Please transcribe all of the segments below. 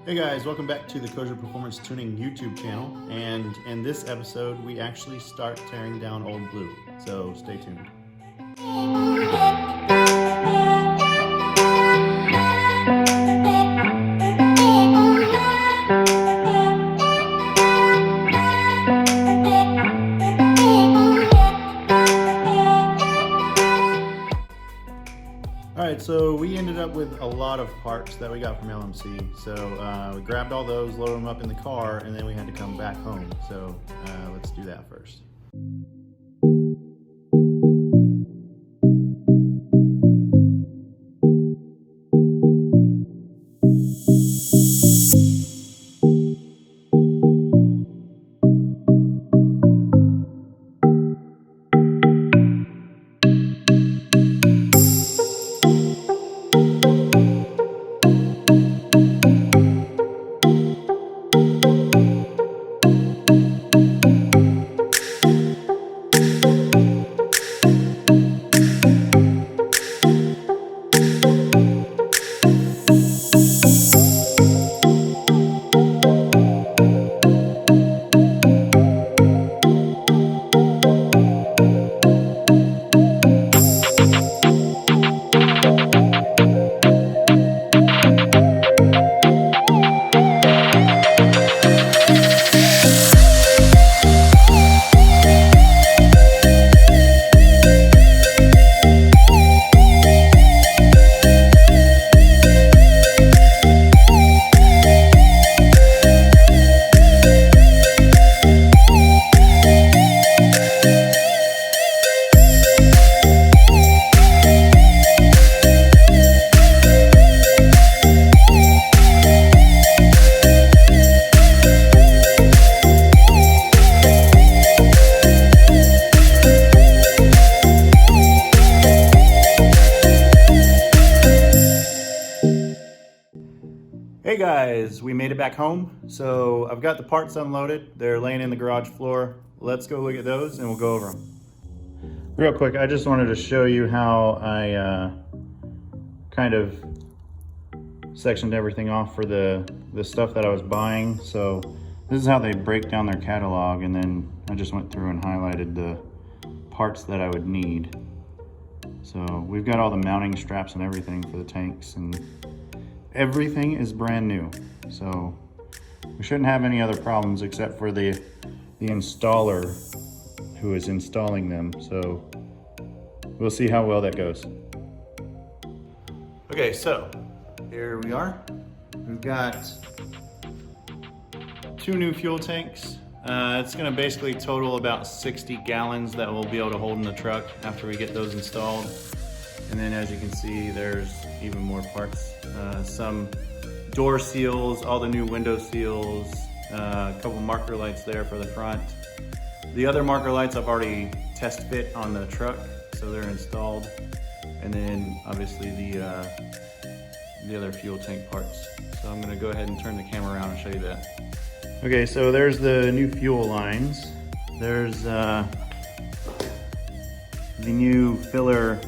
Hey guys, welcome back to the KOZIAR Performance Tuning YouTube channel. And in this episode, we actually start tearing down Old Blue. So stay tuned. Alright, so we ended up with a lot of parts that we got from LMC. So we grabbed all those, loaded them up in the car, and then we had to come back home. So let's do that first. Hey guys, we made it back home. So I've got the parts unloaded. They're laying in the garage floor. Let's go look at those and we'll go over them. Real quick, I just wanted to show you how I kind of sectioned everything off for the stuff that I was buying. So this is how they break down their catalog, and then I just went through and highlighted the parts that I would need. So we've got all the mounting straps and everything for the tanks, and everything is brand new, so we shouldn't have any other problems except for the installer who is installing them. So we'll see how well that goes. Okay, so here we are. We've got 2 new fuel tanks. It's going to basically total about 60 gallons that we'll be able to hold in the truck after we get those installed. And then as you can see, there's even more parts. Some door seals, all the new window seals, a couple marker lights there for the front. The other marker lights I've already test fit on the truck, so they're installed. And then obviously the other fuel tank parts. So I'm gonna go ahead and turn the camera around and show you that. Okay, so there's the new fuel lines. There's the new filler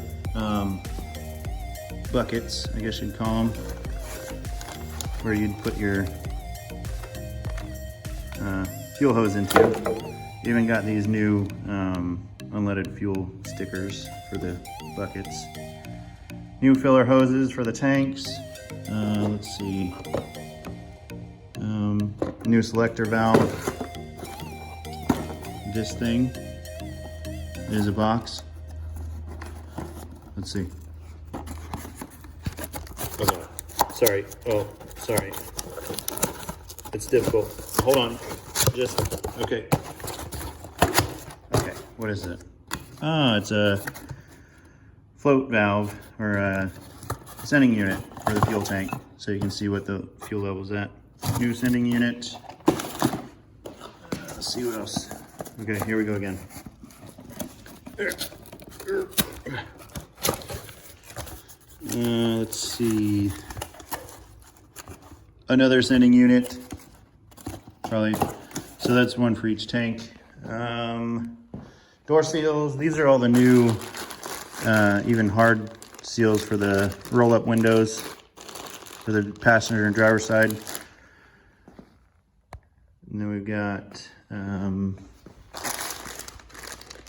buckets, I guess you'd call them, where you'd put your fuel hose into. Even got these new unleaded fuel stickers for the buckets. New filler hoses for the tanks. Let's see. New selector valve. This thing is a box. Let's see. Okay. Sorry. Oh, sorry. It's difficult. Hold on. Just, okay. Okay, what is it? Oh, it's a float valve, or a sending unit for the fuel tank, so you can see what the fuel level's at. New sending unit. Let's see what else. Okay, here we go again. Let's see. Another sending unit. Probably. So that's one for each tank. Door seals. These are all the new, even hard seals for the roll-up windows for the passenger and driver side. we've got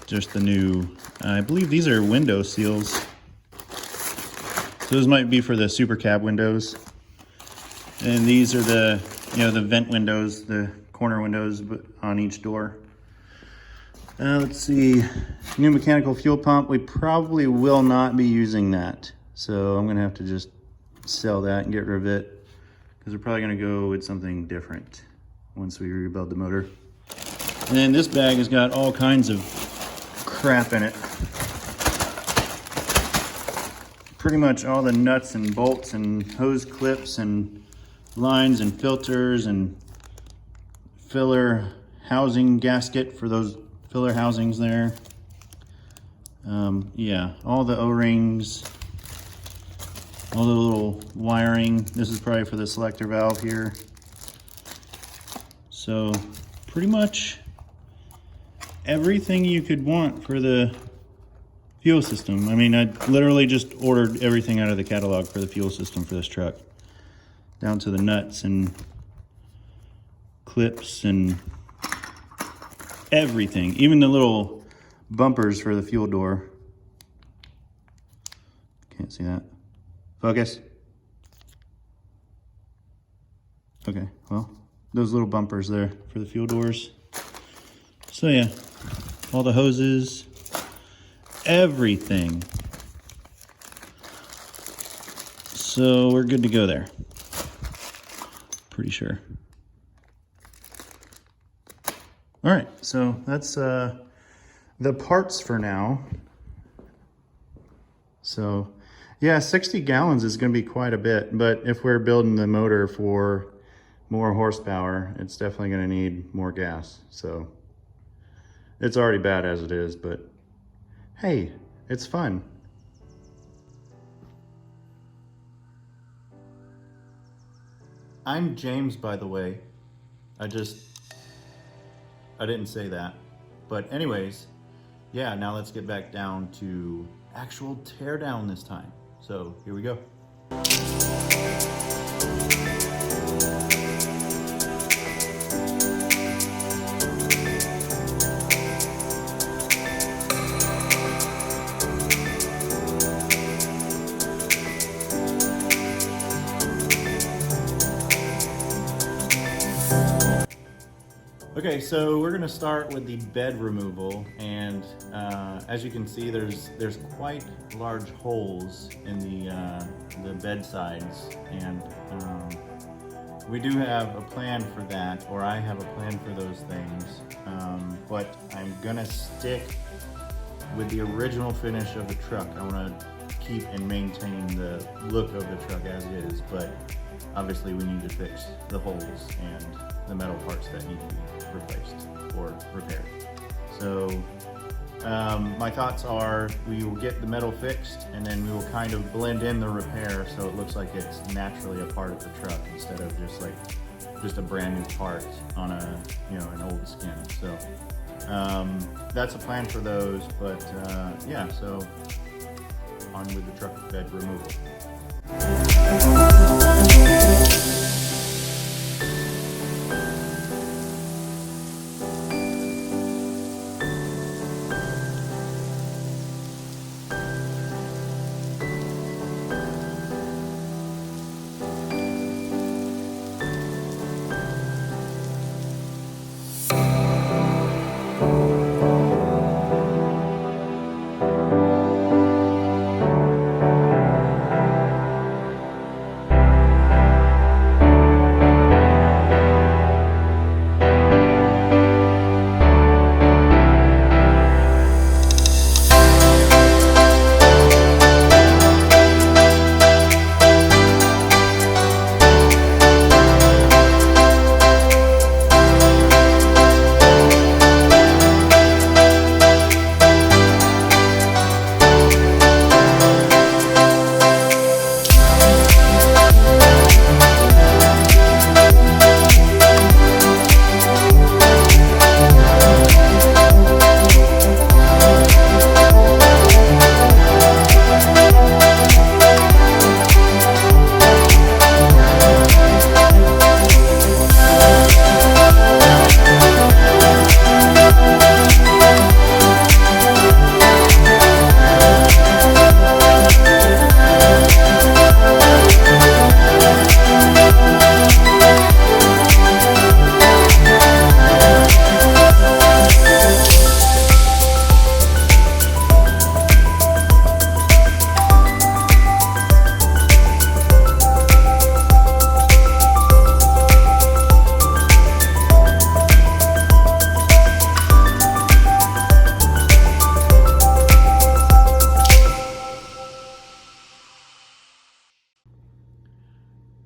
just the new, I believe these are window seals. So those might be for the super cab windows. And these are the, the vent windows, the corner windows on each door. Let's see, new mechanical fuel pump. We probably will not be using that. So I'm gonna have to just sell that and get rid of it, because we're probably gonna go with something different once we rebuild the motor. And then this bag has got all kinds of crap in it. Pretty much all the nuts and bolts and hose clips and lines and filters and filler housing gasket for those filler housings there. Yeah, all the O-rings, all the little wiring. This is probably for the selector valve here. So pretty much everything you could want for the fuel system. I mean, I literally just ordered everything out of the catalog for the fuel system for this truck, down to the nuts and clips and everything, even the little bumpers for the fuel door. Can't see that. Focus. Okay, well, those little bumpers there for the fuel doors. So yeah, all the hoses, everything. So we're good to go there. Pretty sure. All right, so that's the parts for now. So yeah, 60 gallons is gonna be quite a bit, but if we're building the motor for more horsepower, it's definitely gonna need more gas. So it's already bad as it is, but hey, it's fun. I'm James, by the way. I didn't say that. But anyways, yeah, now let's get back down to actual teardown this time. So here we go. Okay, so we're gonna start with the bed removal, and as you can see, there's quite large holes in the bed sides, and we do have a plan for that, or I have a plan for those things, but I'm gonna stick with the original finish of the truck. I wanna keep and maintain the look of the truck as is, but obviously we need to fix the holes and the metal parts that need to be replaced or repaired. So my thoughts are we will get the metal fixed, and then we will kind of blend in the repair so it looks like it's naturally a part of the truck instead of just a brand new part on an old skin. So that's a plan for those, but yeah, so on with the truck bed removal.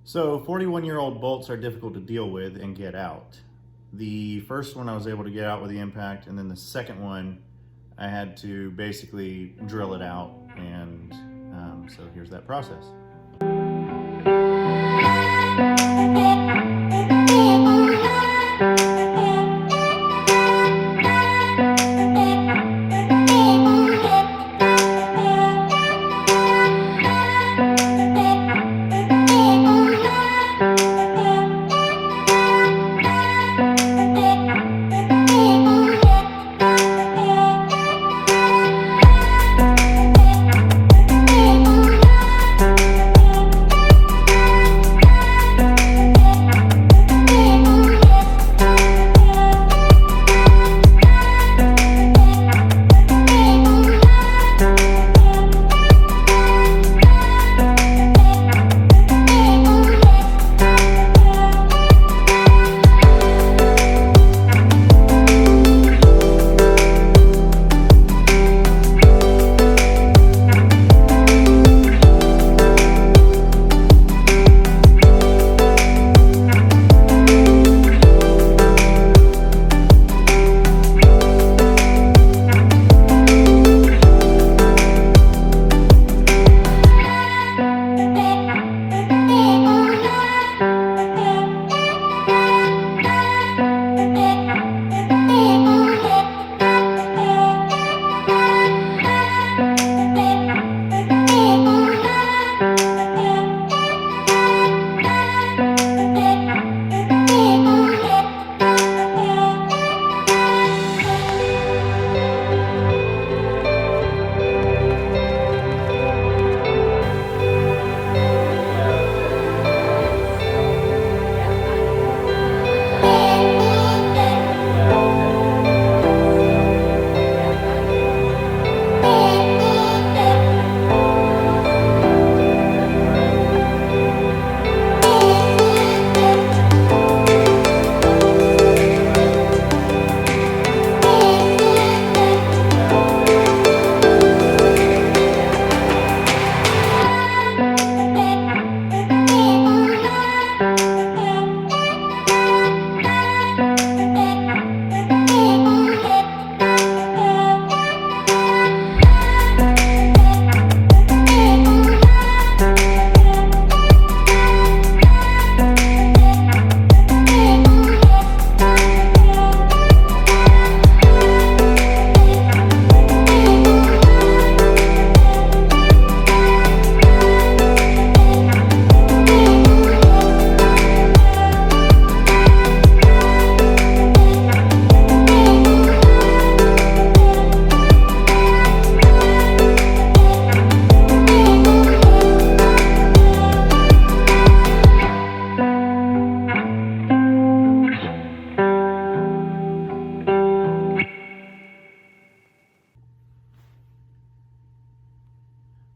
So 41-year-old bolts are difficult to deal with and get out. The first one I was able to get out with the impact, and then the second one I had to basically drill it out, and so here's that process.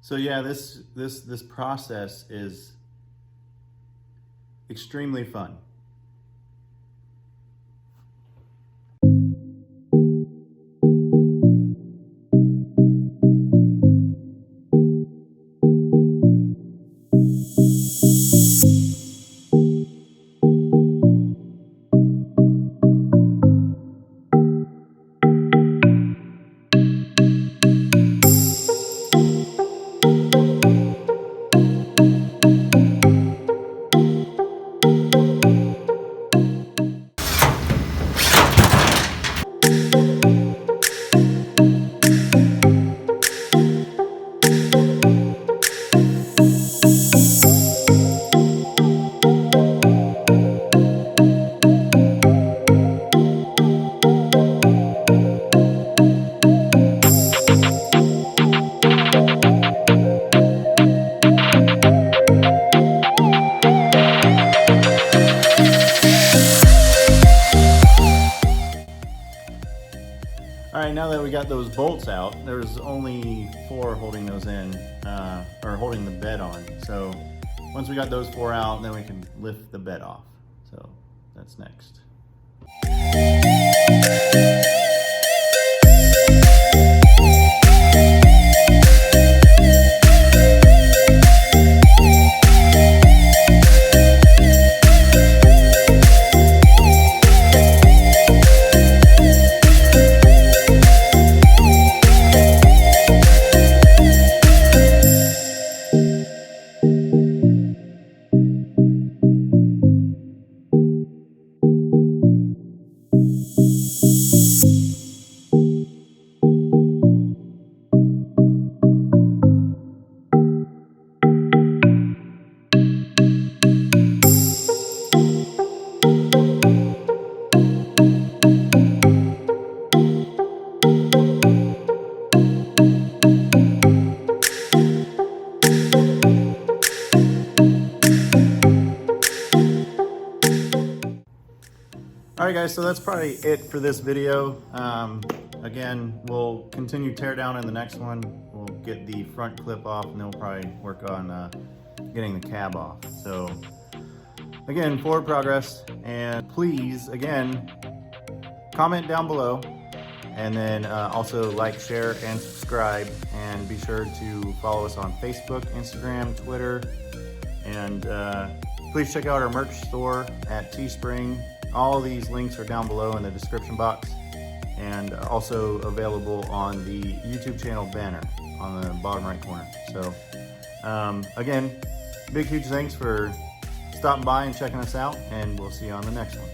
So yeah, this process is extremely fun. All right, now that we got those bolts out, there's only 4 holding those in, or holding the bed on. So once we got those 4 out, then we can lift the bed off. So that's next. right, guys, so that's probably it for this video. Again, we'll continue tear down in the next one. We'll get the front clip off, and then we'll probably work on getting the cab off. So again, forward progress, and please, again, comment down below, and then also like, share, and subscribe, and be sure to follow us on Facebook, Instagram, Twitter, and please check out our merch store at Teespring. All these links are down below in the description box, and also available on the YouTube channel banner on the bottom right corner. So again, big huge thanks for stopping by and checking us out, and we'll see you on the next one.